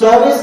24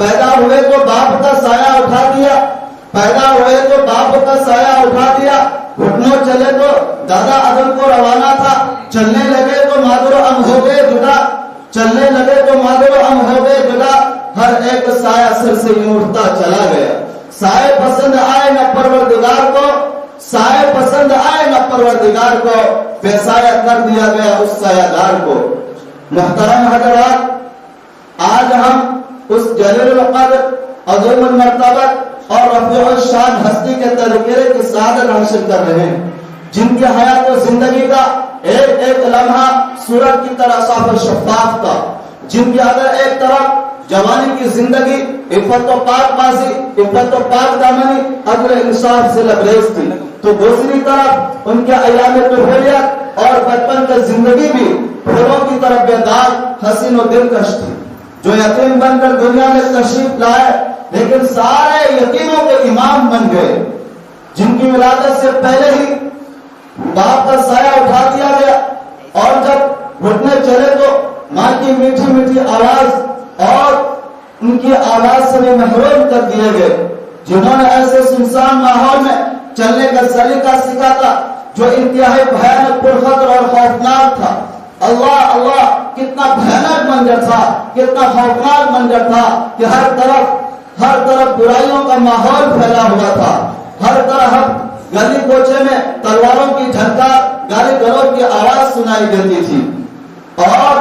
پیدا ہوئے تو باپ کا سایہ اٹھا دیا، پیدا ہوئے تو باپ کا سایہ اٹھا دیا، گھٹنوں چلے تو دادا آدم کو روانہ تھا، چلنے لگے تو مادر و ام ہو گئے جدا، چلنے لگے تو مادر و ام ہو گئے جدا، ہر ایک سایہ سر سے یوں اٹھتا چلا گیا۔ سائے پسند آئے نہ پروردگار کو، سائے پسند آئے نہ پروردگار کو، بے سایہ کر دیا گیا اس سایہ دار کو۔ محترم حضرات، آج ہم اس جلیل القدر، عظیم المرتبت اور رفیع الشان ہستی کے تذکرے کی سعادت حاصل کر رہے ہیں، جن کی حیات و زندگی کا ایک ایک لمحہ سورج کی طرح صاف و شفاف تھا، جن کی اگر ایک طرف جوانی کی زندگی عفت و پاک بازی، عفت و پاک دامنی، عدل انصاف سے لبریز تھی، تو دوسری طرف ان کے ایام طفولیت اور بچپن کی زندگی بھی پھولوں کی طرف بے داغ، حسین و دلکش تھی، جو یتیم بن کر دنیا میں تشریف لائے لیکن سارے یتیموں کے امام بن گئے، جن کی ولادت سے پہلے ہی باپ کا سایہ اٹھا دیا گیا، اور جب گھٹنے چلے تو ماں کی میٹھی میٹھی آواز اور ان کی آواز سے بھی محروم کر دیے گئے، جنہوں نے ایسے سنسان ماحول میں چلنے کا سلیقہ سیکھا تھا جو انتہائی بھیانک، پرخطر اور خوفناک تھا۔ اللہ اللہ، کتنا بھیانک منظر تھا، کتنا خوفناک منظر تھا کہ ہر طرف برائیوں کا ماحول پھیلا ہوا تھا، ہر طرف گلی کوچے میں تلواروں کی جھنکار، گالی گلوچ کی آواز سنائی دیتی تھی، اور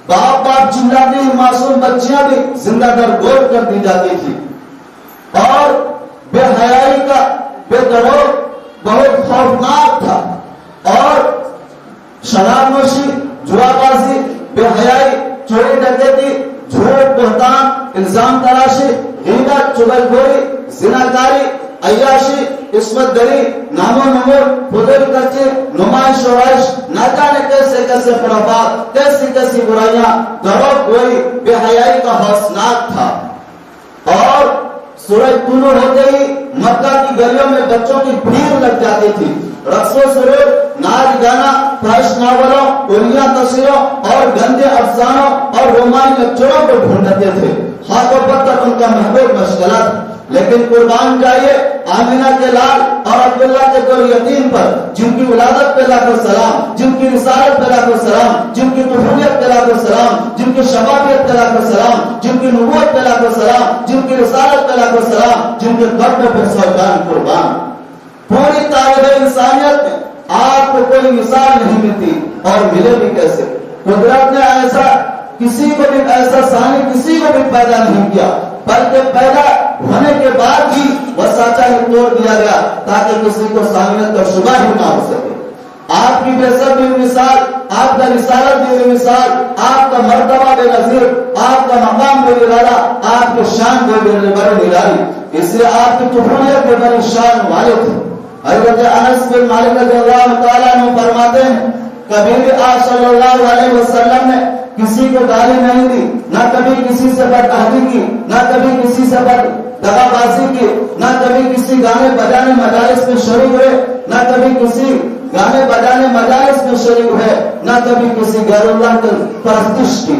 باپ چلاتی معصوم بچیاں بھی زندہ در گور کر دی جاتی تھی، اور بے حیائی کا بے دروغ بہت خوفناک تھا، اور شراب نوشی، جوا بازی، بے حیائی، چوری ڈکیتی، جھوٹ، بہتان، الزام تراشی، غیبت، چغلخوری، زناکاری، عیاشی، عصمت دری، نام و نمود، فضول خرچی، نمائش و عیش، نہ جانے کیسے کیسے خرافات، کیسی کیسی برائیاں، دروغ گوئی، بے حیائی کا خوفناک تھا۔ اور سورج طلوع ہوتے ہی مکہ کی گلیوں میں بچوں کی بھیڑ لگ جاتی تھی، رقص و سرور، ناچ گانا، فحش ناولوں، اولیا تصویروں اور گندے افسانوں اور رومانی لیکچروں کو ڈھونڈتے تھے، ہاتھوں پتھر ان کا محبوب مشغلہ تھا۔ لیکن قربان جائیے آمینہ کے لال اور عبداللہ کے دو یتیم پر، جن کی ولادت پہ لاکھوں سلام، جن کی رسالت پہ لاکھوں سلام، جن کی طفولیت پہ لاکھوں سلام، جن کی شبابیت پہ لاکھوں سلام، جن کی نبوت پہ لاکھوں سلام، جن کی رسالت پہ لاکھوں سلام، جن کے قدموں پہ سو جان قربان۔ پوری تاریخ انسانیت میں آپ کو کوئی مثال نہیں ملتی، اور ملے بھی کیسے؟ قدرت نے ایسا کسی کو بھی، ایسا ثانی کسی کو بھی پیدا نہیں کیا، بلکہ پیدا ہونے کے بعد ہی وہ سانچہ ہی توڑ دیا گیا تاکہ کسی کو ثانیت کا شبہ ہی نہ ہو سکے۔ آپ کی بے بھی مثال، آپ کا رسالت بھی مثال، آپ کا مرتبہ بے نظیر، آپ کا مقام بے نرالا، آپ کی شان بے نرالی، اس لیے آپ کی طفولیت بے بڑی شان والے تھے۔ حضرت انس بن مالک رضی اللہ تعالیٰ عنہ فرماتے ہیں، کبھی بھی آپ صلی اللہ علیہ وسلم نے کسی کو گالی نہیں دی، نہ کبھی کسی سے بدعہدی کی، نہ کبھی کسی سے دغا بازی کی، نہ کبھی کسی گانے بجانے مجالس میں شریک ہوئے، نہ کبھی کسی گانے بجانے مجالس میں شریک ہوئے، نہ کبھی کسی غیر اللہ کی پرستش کی۔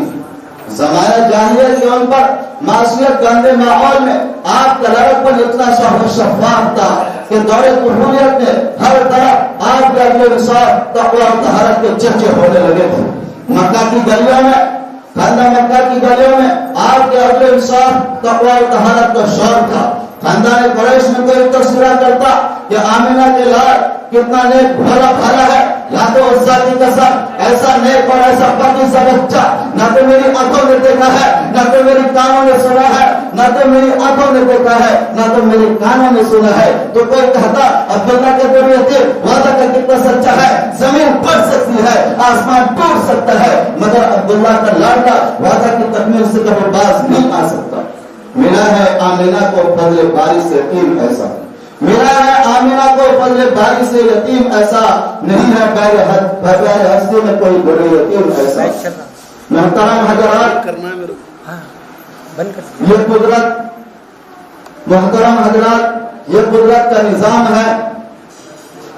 زمانہ جاہلیت کے ان پر معصیت گندے ماحول میں آپ کا لڑکپن اتنا شفاف تھا کہ دور طفولیت میں ہر طرف آپ کے اگلے نصاب تقوی اور طہارت کے چرچے ہونے لگے تھے۔ مکہ کی گلیوں میں، خاندان مکہ کی گلیوں میں آپ کے اگلے نصاب تقوی اور طہارت کا شور تھا۔ خاندان قریش میں کوئی تصویر کرتا کہ آمینہ کے لال کتنا نیک بھلا بھلا ہے، لاتو عزا کی قسم ایسا نیک اور ایسا پاکی سا بچہ نہ تو میری آنکھوں نے دیکھا ہے، نہ تو میری کانوں نے سنا ہے، نہ تو میری آنکھوں نے دیکھا ہے، نہ تو میری کانوں نے سنا ہے۔ تو کوئی کہتا عبداللہ کے ذریعے وعدہ کا کتنا سچا ہے، زمین پڑ سکتی ہے، آسمان ٹوٹ سکتا ہے، مگر عبداللہ کا لاڈلا وعدہ کی تکمیل سے کبھی باز نہیں آ سکتا۔ ملا ہے آمینہ کو فضل باری سے یتیم ایسا، ملا ہے آمینہ کو فضل باری سے یتیم ایسا، نہیں ہے بغیر ہستی میں کوئی بڑے یتیم ایسا۔ محترم حضرات، یہ قدرت، محترم حضرات، یہ قدرت کا نظام ہے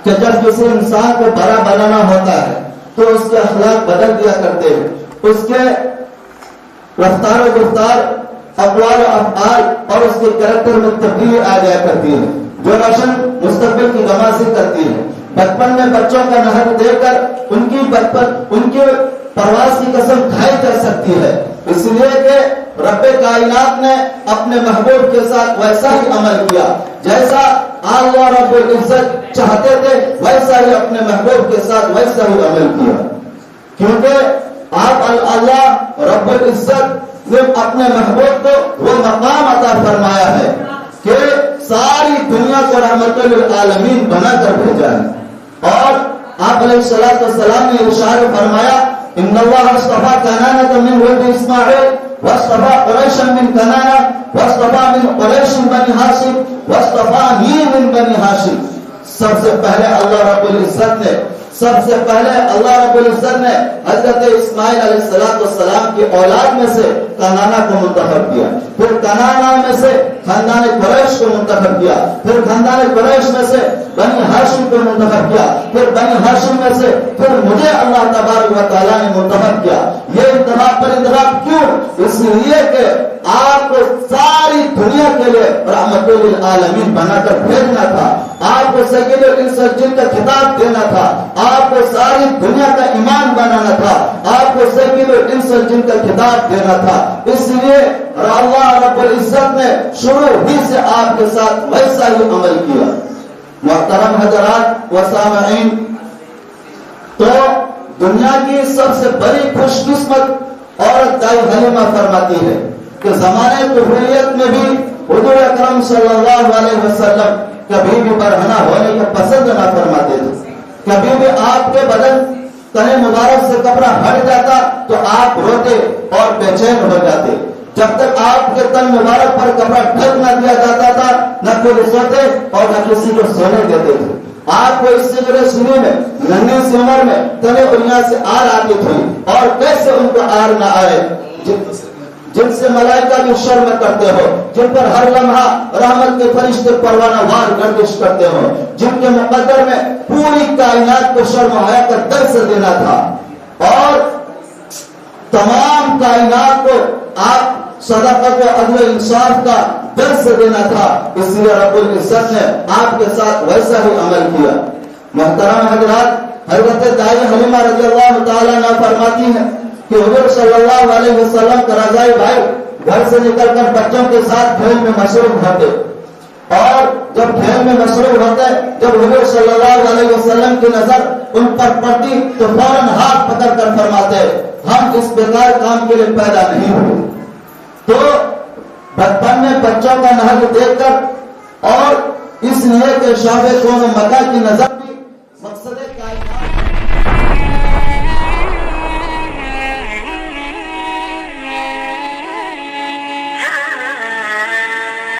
کہ جب کسی انسان کو بڑا بنانا ہوتا ہے تو اس کے اخلاق بدل دیا کرتے ہیں، اس کے رفتار و گفتار اقوال و افعال اور اس کے کریکٹر میں تبدیلی آ جایا کرتی ہے، جو روشن مستقبل کی غمازی کرتی ہے۔ بچپن میں بچوں کا نہر دیکھ کر ان کی پرواز کی قسم کھائی جا سکتی ہے، اس لیے کہ رب کائنات نے اپنے محبوب کے ساتھ ویسا ہی عمل کیا جیسا اللہ رب العزت چاہتے تھے، ویسا ہی اپنے محبوب کے ساتھ ویسا ہی عمل کیا، کیونکہ آپ اللہ رب العزت نے اپنے محبوب کو وہ مقام عطا فرمایا ہے کہ ساری دنیا کو رحمت للعالمین بنا کر بھیجا ہے۔ اور آپ علیہ الصلوۃ والسلام نے ارشاد فرمایا ان اللہ اصطفى کنانة من ولد اسماعیل واصطفى قریشا من کنانہ واصطفى من قریش بنی ہاشم واصطفانی من بنی ہاشم۔ سب سے پہلے اللہ رب العزت نے حضرت اسماعیل علیہ السلام کی اولاد میں سے کنانہ کو منتخب کیا، پھر کنانہ میں سے خاندان قریش کو منتخب کیا، پھر خاندان قریش میں سے بنی ہاشم کو منتخب کیا، پھر بنی ہاشم میں سے پھر مجھے اللہ تبارک و تعالیٰ نے منتخب کیا۔ یہ انتخاب پر انتخاب کیوں؟ اس لیے کہ آپ کو ساری دنیا کے لیے رحمت للعالمین بنا کر بھیجنا تھا، آپ کو سید الانس والجن کا خطاب دینا تھا، آپ کو ساری دنیا کا ایمان بنانا تھا، آپ کو سید الانس والجن کا خطاب دینا تھا۔ اس لیے اللہ رب العزت نے شروع ہی سے آپ کے ساتھ ویسا ہی عمل کیا۔ محترم حضرات و سامعین، تو دنیا کی سب سے بڑی خوش قسمت عورت دائی حلیمہ فرماتی ہے کہ زمانے طفولیت میں بھی حضور اکرم صلی اللہ علیہ وسلم کبھی بھی برہنہ ہونے کا پسند نہ فرماتے تھے، کبھی بھی آپ کے بدن تن مبارک سے کپڑا ہٹ جاتا تو آپ روتے اور بے چین ہو جاتے، جب تک آپ کے تن مبارک پر کپڑا ڈھک نہ دیا جاتا تھا نہ کوئی سوتے اور نہ کسی کو سونے دیتے تھے۔ آپ کو اس سے جڑے سنی میں ننھی سی عمر میں تنے دنیا سے آر آتی تھی، اور کیسے ان کو آر نہ آئے جن سے ملائکہ بھی شرم کرتے ہو، جن پر ہر لمحہ رحمت کے فرشتے پروانہ وار گردش کرتے ہو، جن کے مقدر میں پوری کائنات کو شرم و حیا کا درس دینا تھا اور تمام کائنات کو آپ صداقت و عدل و انصاف کا درس دینا تھا، اس لیے رب العزت نے آپ کے ساتھ ویسا ہی عمل کیا۔ محترم حضرات، حضرت دائی حلیمہ رضی اللہ تعالیٰ عنہ فرماتی ہیں کہ حضور صلی اللہ علیہ وسلم کا رضائی بھائی گھر سے نکل کر بچوں کے ساتھ کھیل میں مصروف ہوتے، اور جب کھیل میں مصروف ہوتے، جب حضور صلی اللہ علیہ وسلم کی نظر ان پر پڑتی تو فوراً ہاتھ پکڑ کر فرماتے ہم اس بیکار کام کے لیے پیدا نہیں ہوئے۔ تو بچپن میں بچوں کا نہج دیکھ کر اور اس لیے کہ شاہ کون مکہ کی نظر